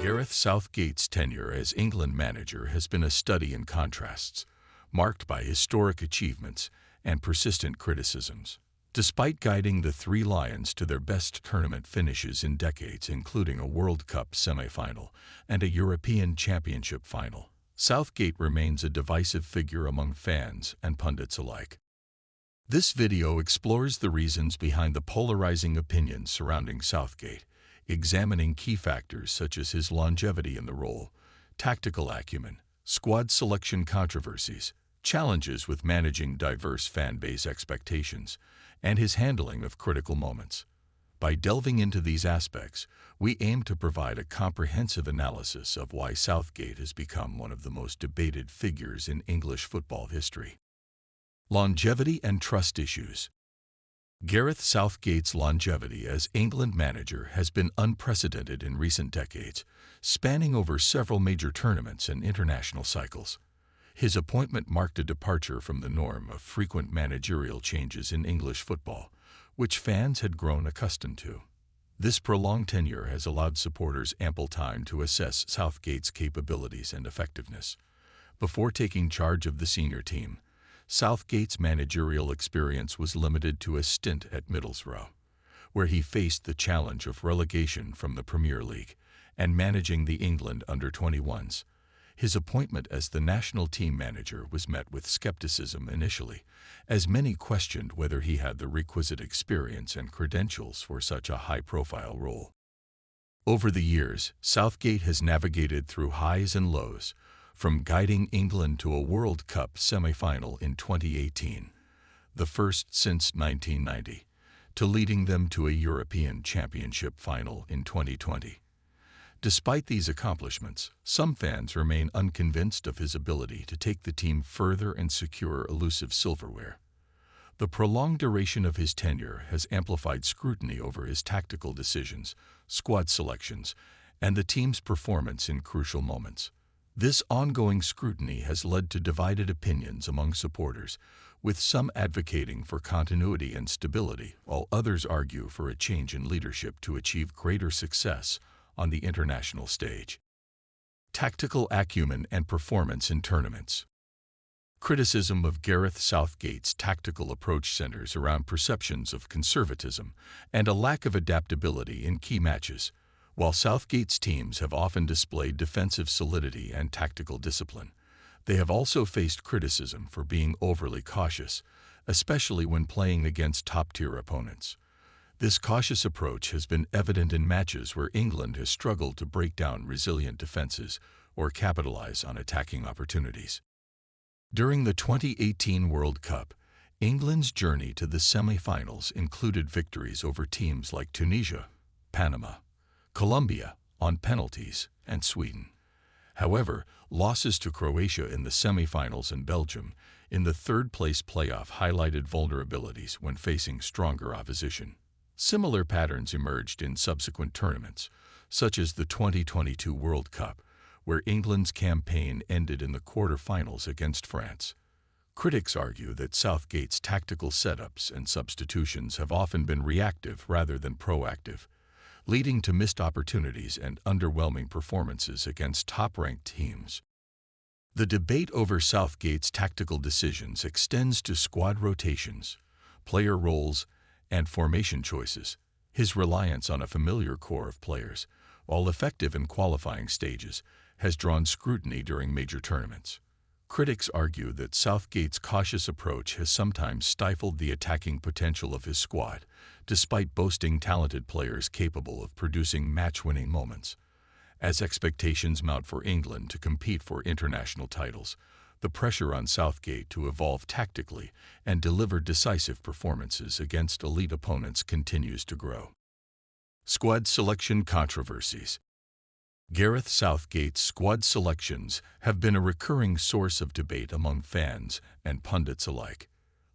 Gareth Southgate's tenure as England manager has been a study in contrasts, marked by historic achievements and persistent criticisms. Despite guiding the Three Lions to their best tournament finishes in decades, including a World Cup semi-final and a European Championship final, Southgate remains a divisive figure among fans and pundits alike. This video explores the reasons behind the polarizing opinions surrounding Southgate, examining key factors such as his longevity in the role, tactical acumen, squad selection controversies, challenges with managing diverse fan base expectations, and his handling of critical moments. By delving into these aspects, we aim to provide a comprehensive analysis of why Southgate has become one of the most debated figures in English football history. Longevity and trust issues. Gareth Southgate's longevity as England manager has been unprecedented in recent decades, spanning over several major tournaments and international cycles. His appointment marked a departure from the norm of frequent managerial changes in English football, which fans had grown accustomed to. This prolonged tenure has allowed supporters ample time to assess Southgate's capabilities and effectiveness. Before taking charge of the senior team, Southgate's managerial experience was limited to a stint at Middlesbrough, where he faced the challenge of relegation from the Premier League and managing the England under-21s. His appointment as the national team manager was met with skepticism initially, as many questioned whether he had the requisite experience and credentials for such a high-profile role. Over the years, Southgate has navigated through highs and lows, from guiding England to a World Cup semi-final in 2018, the first since 1990, to leading them to a European Championship final in 2020. Despite these accomplishments, some fans remain unconvinced of his ability to take the team further and secure elusive silverware. The prolonged duration of his tenure has amplified scrutiny over his tactical decisions, squad selections, and the team's performance in crucial moments. This ongoing scrutiny has led to divided opinions among supporters, with some advocating for continuity and stability, while others argue for a change in leadership to achieve greater success on the international stage. Tactical acumen and performance in tournaments. Criticism of Gareth Southgate's tactical approach centers around perceptions of conservatism and a lack of adaptability in key matches. While Southgate's teams have often displayed defensive solidity and tactical discipline, they have also faced criticism for being overly cautious, especially when playing against top-tier opponents. This cautious approach has been evident in matches where England has struggled to break down resilient defenses or capitalize on attacking opportunities. During the 2018 World Cup, England's journey to the semi-finals included victories over teams like Tunisia, Panama, Colombia on penalties, and Sweden. However, losses to Croatia in the semi-finals and Belgium in the third-place playoff highlighted vulnerabilities when facing stronger opposition. Similar patterns emerged in subsequent tournaments, such as the 2022 World Cup, where England's campaign ended in the quarter-finals against France. Critics argue that Southgate's tactical setups and substitutions have often been reactive rather than proactive, leading to missed opportunities and underwhelming performances against top-ranked teams. The debate over Southgate's tactical decisions extends to squad rotations, player roles, and formation choices. His reliance on a familiar core of players, while effective in qualifying stages, has drawn scrutiny during major tournaments. Critics argue that Southgate's cautious approach has sometimes stifled the attacking potential of his squad, despite boasting talented players capable of producing match-winning moments. As expectations mount for England to compete for international titles, the pressure on Southgate to evolve tactically and deliver decisive performances against elite opponents continues to grow. Squad selection controversies. Gareth Southgate's squad selections have been a recurring source of debate among fans and pundits alike.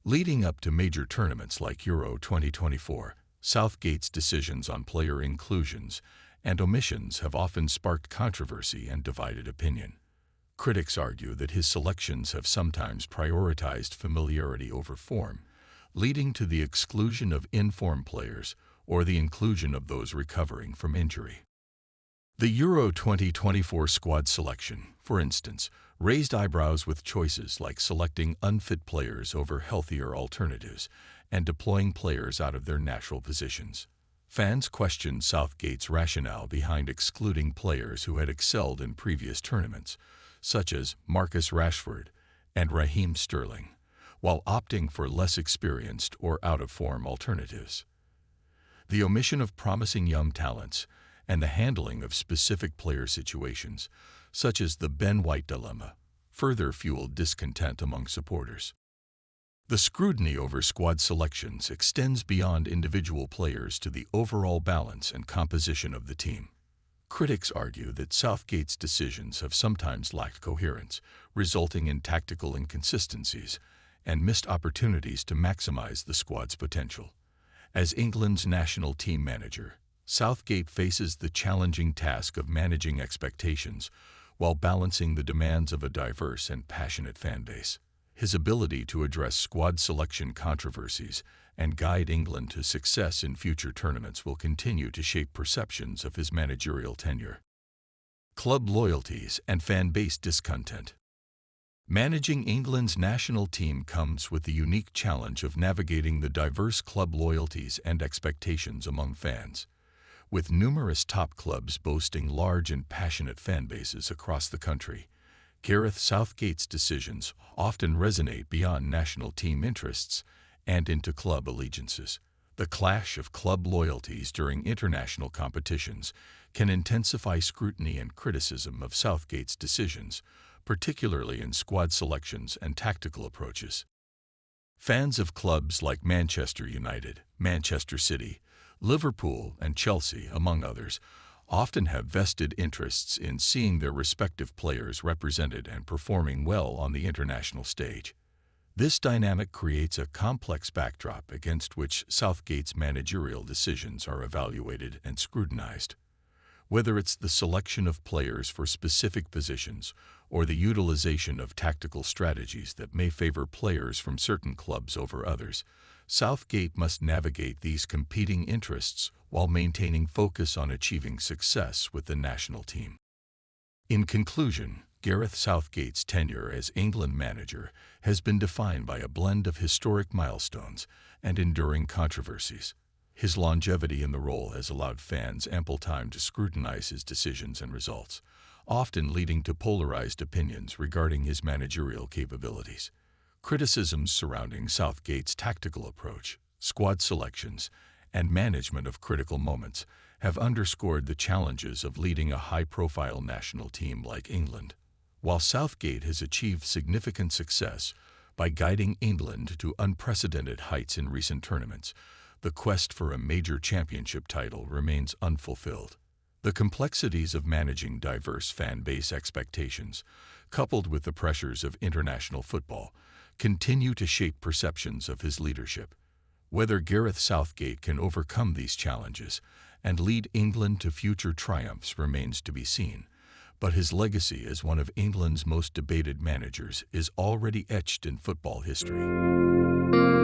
Leading up to major tournaments like Euro 2024, Southgate's decisions on player inclusions and omissions have often sparked controversy and divided opinion. Critics argue that his selections have sometimes prioritized familiarity over form, leading to the exclusion of in-form players or the inclusion of those recovering from injury. The Euro 2024 squad selection, for instance, raised eyebrows with choices like selecting unfit players over healthier alternatives and deploying players out of their natural positions. Fans questioned Southgate's rationale behind excluding players who had excelled in previous tournaments, such as Marcus Rashford and Raheem Sterling, while opting for less experienced or out-of-form alternatives. The omission of promising young talents and the handling of specific player situations, such as the Ben White dilemma, further fueled discontent among supporters. The scrutiny over squad selections extends beyond individual players to the overall balance and composition of the team. Critics argue that Southgate's decisions have sometimes lacked coherence, resulting in tactical inconsistencies and missed opportunities to maximize the squad's potential. As England's national team manager, Southgate faces the challenging task of managing expectations while balancing the demands of a diverse and passionate fan base. His ability to address squad selection controversies and guide England to success in future tournaments will continue to shape perceptions of his managerial tenure. Club loyalties and fan-base discontent. Managing England's national team comes with the unique challenge of navigating the diverse club loyalties and expectations among fans. With numerous top clubs boasting large and passionate fan bases across the country, Gareth Southgate's decisions often resonate beyond national team interests and into club allegiances. The clash of club loyalties during international competitions can intensify scrutiny and criticism of Southgate's decisions, particularly in squad selections and tactical approaches. Fans of clubs like Manchester United, Manchester City, Liverpool, and Chelsea, among others, often have vested interests in seeing their respective players represented and performing well on the international stage. This dynamic creates a complex backdrop against which Southgate's managerial decisions are evaluated and scrutinized. Whether it's the selection of players for specific positions or the utilization of tactical strategies that may favor players from certain clubs over others, Southgate must navigate these competing interests while maintaining focus on achieving success with the national team. In conclusion, Gareth Southgate's tenure as England manager has been defined by a blend of historic milestones and enduring controversies. His longevity in the role has allowed fans ample time to scrutinize his decisions and results, often leading to polarized opinions regarding his managerial capabilities. Criticisms surrounding Southgate's tactical approach, squad selections, and management of critical moments have underscored the challenges of leading a high-profile national team like England. While Southgate has achieved significant success by guiding England to unprecedented heights in recent tournaments, the quest for a major championship title remains unfulfilled. The complexities of managing diverse fan base expectations, coupled with the pressures of international football, continue to shape perceptions of his leadership. Whether Gareth Southgate can overcome these challenges and lead England to future triumphs remains to be seen, but his legacy as one of England's most debated managers is already etched in football history.